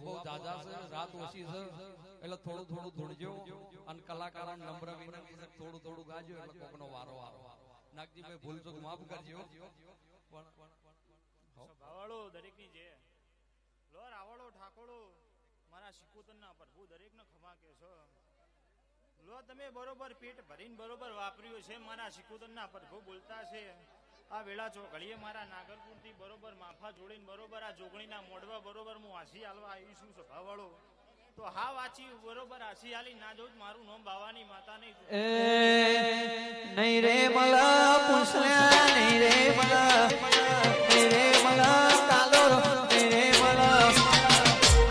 ભૂવા બહુ જાજા છે, રાત ઓછી છે, એટલે થોડું થોડું ધૂણજો અને કલાકારોને નમ્ર વિનંતી છે થોડું થોડું ગાજો એટલે કોકનો વારો વારો. નાગજીભાઈ ભૂલ ચૂક માફ કરજો. ભાવાળો દરેકની જે લો રાવળો ઠાકોરો મારા શિકોતરના પ્રભુ દરેકને ખમા કે છો. લો તમે બરોબર પેટ ભરીને બરોબર વાપર્યું છે. મારા શિકોતરના પ્રભુ બોલતા છે આ વેળા ચોઘડીએ મારા નાગરપુરથી બરોબર માફા જોડીને બરોબર આ જોગણીના મોડવા બરોબર હું હાસી હાલવા આવી છું સભાવાળો. તો હા વાંચી બરોબર હાસી હાલી ના જોઉં મારું નામ બાવાની માતા નહીં નહીં રે મલા પૂછ્યા નહીં રે મલા નહીં રે મલા કાલો નહીં રે મલા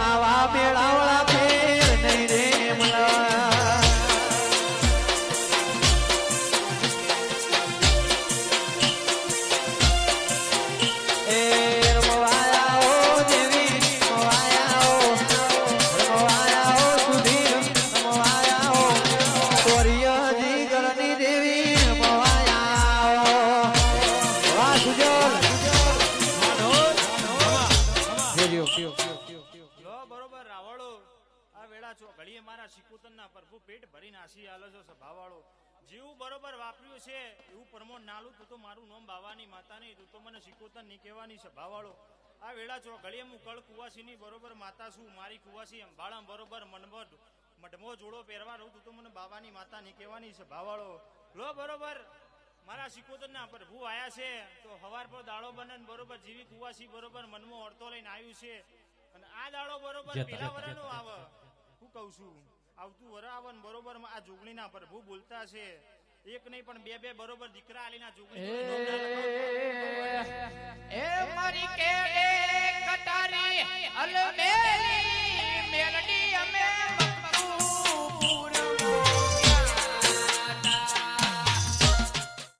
આવા બેળાવળા ફેર નહીં રે મલા. ઘડીએ મારા શિકોતરના પ્રભુ પેટ ભરીને હાસી હાલે છે સભાવાળો. જેવું બરોબર વાપર્યું છે એવું પ્રમોણ નાલું તું તો મારું નામ બાવાની માતા નહીં તું તો મને શિકોતર નહીં કહેવાની સભાવાળો. આ વેળા ચો ઘડીએ હું કળ કુવાસીની બરોબર માતા છું. મારી કુવાસી અંબાળા બરોબર મઢમો જોડો પહેરવા રહું તું તો મને બાવાની માતા નહીં કહેવાની સભાવાળો. લો બરોબર મારા શિકોતરના પ્રભુ આયા છે તો હવાર પર દાડો બને બરોબર જીવી કુવાસી બરોબર મનમાં ઓરતો લઈને આવ્યું છે. અને આ દાડો બરોબર પેલા વરાનો આવે હું કઉ છું આવતું વર આવે ને બરોબર આ જોગણીના પ્રભુ બોલતા છે એક નહીં પણ બે બે બરોબર દીકરા આલીના જોગણી